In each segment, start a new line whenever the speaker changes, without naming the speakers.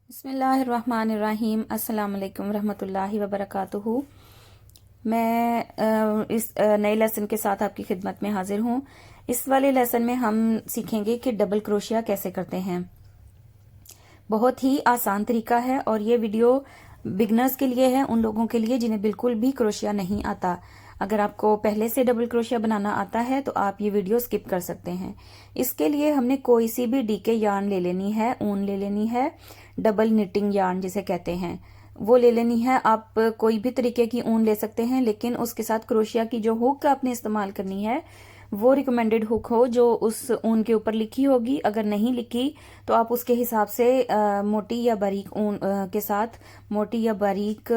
बिस्मिल्लाहिर्रहमानिर्रहीम। अस्सलाम वालेकुम रहमतुल्लाहि व बरकातुहू। मैं इस नए लेसन के साथ आपकी खिदमत में हाजिर हूँ। इस वाले लेसन में हम सीखेंगे कि डबल क्रोशिया कैसे करते हैं। बहुत ही आसान तरीका है और ये वीडियो बिगनर्स के लिए है, उन लोगों के लिए जिन्हें बिल्कुल भी क्रोशिया नहीं आता। अगर आपको पहले से डबल क्रोशिया बनाना आता है तो आप ये वीडियो स्किप कर सकते हैं। इसके लिए हमने कोई सी भी डीके यार्न ले लेनी है, ऊन ले लेनी है, डबल निटिंग यार्न जिसे कहते हैं वो ले लेनी है। आप कोई भी तरीके की ऊन ले सकते हैं, लेकिन उसके साथ क्रोशिया की जो हुक आपने इस्तेमाल करनी है वो रिकमेंडेड हुक हो जो उस ऊन के ऊपर लिखी होगी। अगर नहीं लिखी तो आप उसके हिसाब से मोटी या बारीक ऊन के साथ मोटी या बारीक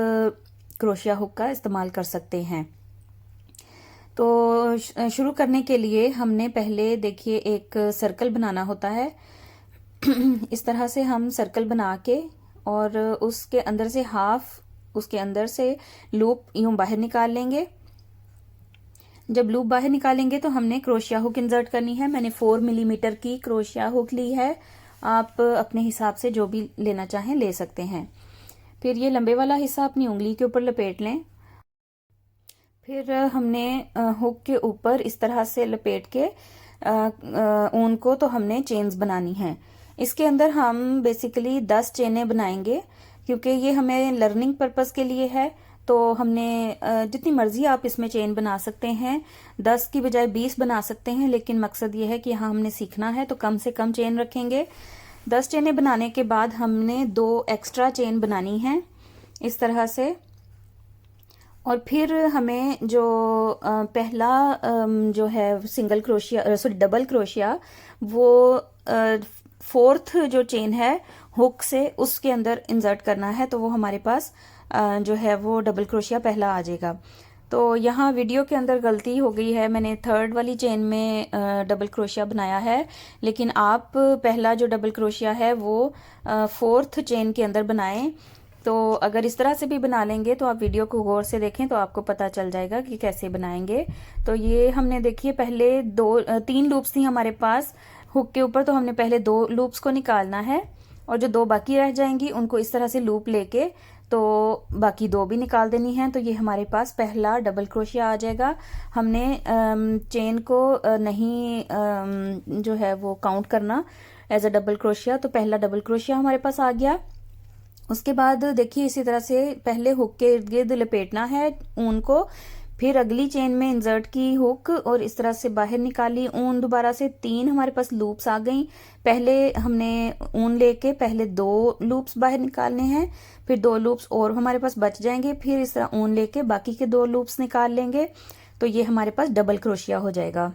क्रोशिया हुक का इस्तेमाल कर सकते हैं। तो शुरू करने के लिए हमने पहले देखिए एक सर्कल बनाना होता है। इस तरह से हम सर्कल बना के और उसके अंदर से उसके अंदर से लूप यूं बाहर निकाल लेंगे। जब लूप बाहर निकालेंगे तो हमने क्रोशिया हुक इंसर्ट करनी है। मैंने 4 मिलीमीटर की क्रोशिया हुक ली है, आप अपने हिसाब से जो भी लेना चाहें ले सकते हैं। फिर ये लंबे वाला हिस्सा अपनी उंगली के ऊपर लपेट लें। फिर हमने हुक के ऊपर इस तरह से लपेट के ऊन को तो हमने चेन्स बनानी है। इसके अंदर हम बेसिकली 10 चेनें बनाएंगे, क्योंकि ये हमें लर्निंग पर्पस के लिए है। तो हमने जितनी मर्जी आप इसमें चेन बना सकते हैं, 10 की बजाय 20 बना सकते हैं, लेकिन मकसद ये है कि यहाँ हमने सीखना है तो कम से कम चेन रखेंगे। 10 चेनें बनाने के बाद हमने 2 एक्स्ट्रा चेन बनानी है इस तरह से। और फिर हमें जो पहला जो है single crochet sorry double crochet वो 4th जो चेन है हुक से उसके अंदर इंसर्ट करना है, तो वो हमारे पास जो है वो डबल क्रोशिया पहला आ जाएगा। तो यहाँ वीडियो के अंदर गलती हो गई है, मैंने 3rd वाली चेन में डबल क्रोशिया बनाया है, लेकिन आप पहला जो डबल क्रोशिया है वो 4th चेन के अंदर बनाएं। तो अगर इस तरह से भी बना लेंगे तो आप वीडियो को गौर से देखें तो आपको पता चल जाएगा कि कैसे बनाएंगे। तो ये हमने देखिए पहले 3 लूप्स थी हमारे पास हुक के ऊपर, तो हमने पहले 2 लूप्स को निकालना है और जो 2 बाकी रह जाएंगी उनको इस तरह से लूप लेके तो बाकी 2 भी निकाल देनी है। तो ये हमारे पास पहला डबल क्रोशिया आ जाएगा। हमने चेन को नहीं जो है वो काउंट करना एज अ डबल क्रोशिया। तो पहला डबल क्रोशिया हमारे पास आ गया। उसके बाद देखिए इसी तरह से पहले हुक के इर्द गिर्द लपेटना है ऊन को, फिर अगली चेन में इंसर्ट की हुक और इस तरह से बाहर निकाली ऊन। दोबारा से 3 हमारे पास लूप्स आ गई। पहले हमने ऊन लेके पहले 2 लूप्स बाहर निकालने हैं, फिर 2 लूप्स और हमारे पास बच जाएंगे, फिर इस तरह ऊन लेके बाकी के 2 लूप्स निकाल लेंगे। तो ये हमारे पास डबल क्रोशिया हो जाएगा।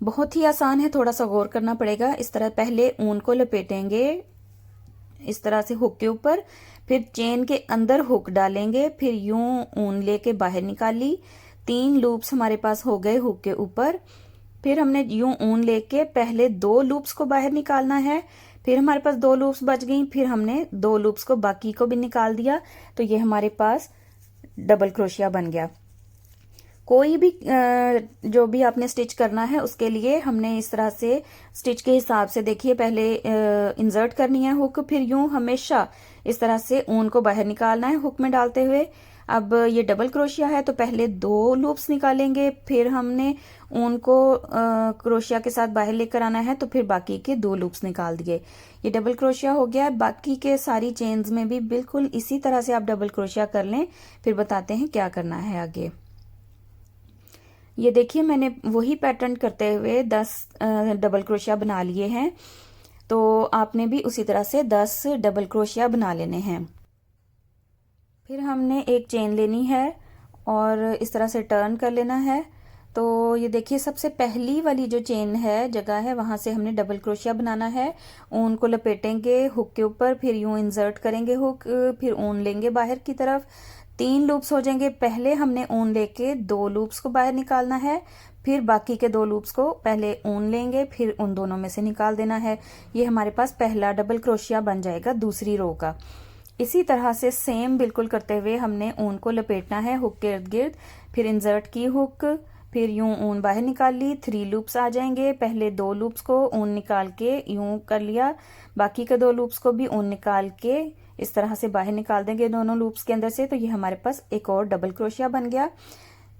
बहुत ही आसान है, थोड़ा सा गौर करना पड़ेगा। इस तरह पहले ऊन को लपेटेंगे इस तरह से हुक के ऊपर, फिर चेन के अंदर हुक डालेंगे, फिर यूं ऊन लेके बाहर निकाली। 3 लूप्स हमारे पास हो गए हुक के ऊपर। फिर हमने यूं ऊन लेके पहले 2 लूप्स को बाहर निकालना है, फिर हमारे पास 2 लूप्स बच गई, फिर हमने 2 लूप्स को बाकी को भी निकाल दिया। तो ये हमारे पास डबल क्रोशिया बन गया। कोई भी जो भी आपने स्टिच करना है उसके लिए हमने इस तरह से स्टिच के हिसाब से देखिए पहले इंसर्ट करनी है हुक, फिर यूं हमेशा इस तरह से ऊन को बाहर निकालना है हुक में डालते हुए। अब ये डबल क्रोशिया है तो पहले 2 लूप्स निकालेंगे, फिर हमने ऊन को क्रोशिया के साथ बाहर लेकर आना है, तो फिर बाकी के 2 लूप्स निकाल दिए। ये डबल क्रोशिया हो गया। बाकी के सारी चेन्स में भी बिल्कुल इसी तरह से आप डबल क्रोशिया कर लें। फिर बताते हैं क्या करना है आगे। ये देखिए मैंने वही पैटर्न करते हुए 10 डबल क्रोशिया बना लिए हैं, तो आपने भी उसी तरह से 10 डबल क्रोशिया बना लेने हैं। फिर हमने एक चेन लेनी है और इस तरह से टर्न कर लेना है। तो ये देखिए सबसे पहली वाली जो चेन है जगह है वहां से हमने डबल क्रोशिया बनाना है। ऊन को लपेटेंगे हुक के ऊपर, फिर यूं इंसर्ट करेंगे हुक, फिर ऊन लेंगे बाहर की तरफ। 3 लूप्स हो जाएंगे। पहले हमने ऊन लेके 2 लूप्स को बाहर निकालना है, फिर बाकी के 2 लूप्स को पहले ऊन लेंगे, फिर उन दोनों में से निकाल देना है। ये हमारे पास पहला डबल क्रोशिया बन जाएगा दूसरी रो का। इसी तरह से सेम बिल्कुल करते हुए हमने ऊन को लपेटना है हुक के इर्द गिर्द, फिर इंसर्ट की हुक, फिर यूं ऊन बाहर निकाल ली, 3 लूप्स आ जाएंगे। पहले 2 लूप्स को ऊन निकाल के यूं कर लिया, बाकी के 2 लूप्स को भी ऊन निकाल के इस तरह से बाहर निकाल देंगे दोनों लूप्स के अंदर से। तो ये हमारे पास एक और डबल क्रोशिया बन गया।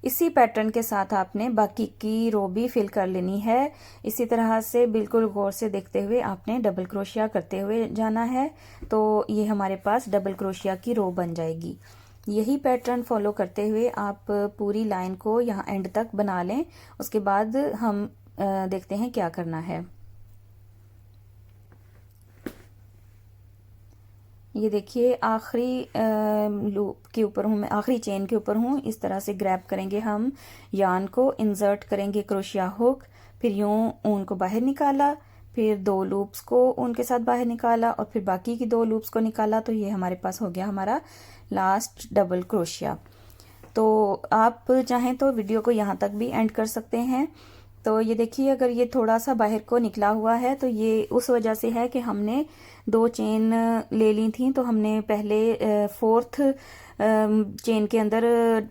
इसी पैटर्न के साथ आपने बाकी की रो भी फिल कर लेनी है। इसी तरह से बिल्कुल गौर से देखते हुए आपने डबल क्रोशिया करते हुए जाना है। तो ये हमारे पास डबल क्रोशिया की रो बन जाएगी। यही पैटर्न फॉलो करते हुए आप पूरी लाइन को यहाँ एंड तक बना लें। उसके बाद हम देखते हैं क्या करना है। ये देखिए आखिरी लूप के ऊपर हूँ मैं, आखिरी चेन के ऊपर हूँ। इस तरह से ग्रैब करेंगे हम यार्न को, इंसर्ट करेंगे क्रोशिया हुक, फिर यूं ऊन को बाहर निकाला, फिर 2 लूप्स को ऊन के साथ बाहर निकाला और फिर बाकी की 2 लूप्स को निकाला। तो ये हमारे पास हो गया हमारा लास्ट डबल क्रोशिया। तो आप चाहें तो वीडियो को यहाँ तक भी एंड कर सकते हैं। तो ये देखिए अगर ये थोड़ा सा बाहर को निकला हुआ है तो ये उस वजह से है कि हमने 2 चेन ले ली थी। तो हमने पहले 4th चेन के अंदर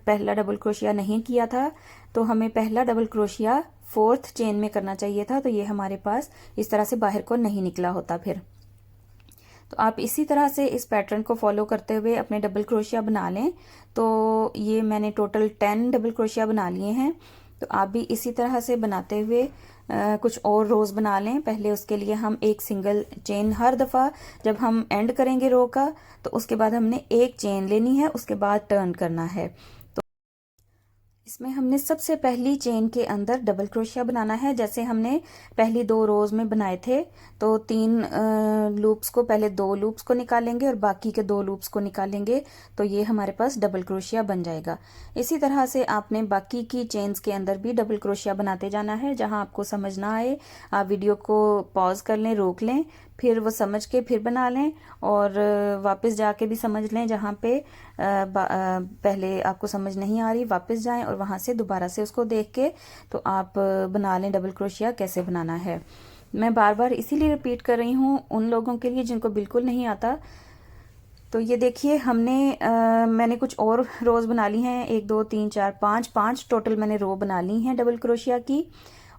पहला डबल क्रोशिया नहीं किया था, तो हमें पहला डबल क्रोशिया 4th चेन में करना चाहिए था। तो ये हमारे पास इस तरह से बाहर को नहीं निकला होता फिर। तो आप इसी तरह से इस पैटर्न को फॉलो करते हुए अपने डबल क्रोशिया बना लें। तो ये मैंने टोटल 10 डबल क्रोशिया बना लिए हैं। तो आप भी इसी तरह से बनाते हुए कुछ और रोज बना लें। पहले उसके लिए हम एक सिंगल चेन, हर दफ़ा जब हम एंड करेंगे रो का तो उसके बाद हमने एक चेन लेनी है, उसके बाद टर्न करना है। इसमें हमने सबसे पहली चेन के अंदर डबल क्रोशिया बनाना है, जैसे हमने पहली 2 रोज में बनाए थे। तो 3 लूप्स को, पहले 2 लूप्स को निकालेंगे और बाकी के 2 लूप्स को निकालेंगे। तो ये हमारे पास डबल क्रोशिया बन जाएगा। इसी तरह से आपने बाकी की चेन्स के अंदर भी डबल क्रोशिया बनाते जाना है। जहां आपको समझ ना आए आप वीडियो को पॉज कर लें, रोक लें, फिर वो समझ के फिर बना लें और वापस जाके भी समझ लें। जहाँ पे पहले आपको समझ नहीं आ रही वापस जाएं और वहां से दोबारा से उसको देख के तो आप बना लें डबल क्रोशिया कैसे बनाना है। मैं बार बार इसीलिए रिपीट कर रही हूँ उन लोगों के लिए जिनको बिल्कुल नहीं आता। तो ये देखिए हमने मैंने कुछ और रोज बना ली हैं, 1 2 3 4 5 टोटल मैंने रो बना ली हैं डबल क्रोशिया की।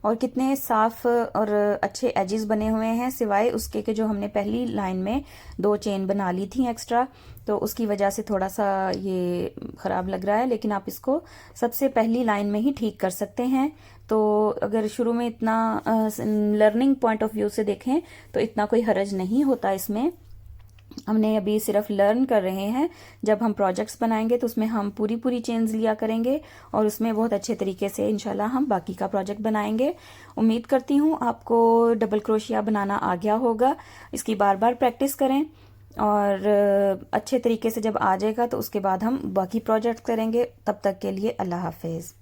और कितने साफ और अच्छे एजेस बने हुए हैं, सिवाय उसके कि जो हमने पहली लाइन में 2 चेन बना ली थी एक्स्ट्रा, तो उसकी वजह से थोड़ा सा ये खराब लग रहा है। लेकिन आप इसको सबसे पहली लाइन में ही ठीक कर सकते हैं। तो अगर शुरू में इतना लर्निंग पॉइंट ऑफ व्यू से देखें तो इतना कोई हर्ज नहीं होता इसमें। हमने अभी सिर्फ लर्न कर रहे हैं। जब हम प्रोजेक्ट्स बनाएंगे तो उसमें हम पूरी पूरी चेन्स लिया करेंगे और उसमें बहुत अच्छे तरीके से इंशाल्लाह हम बाकी का प्रोजेक्ट बनाएंगे। उम्मीद करती हूँ आपको डबल क्रोशिया बनाना आ गया होगा। इसकी बार बार प्रैक्टिस करें और अच्छे तरीके से जब आ जाएगा तो उसके बाद हम बाकी प्रोजेक्ट करेंगे। तब तक के लिए अल्लाह हाफिज।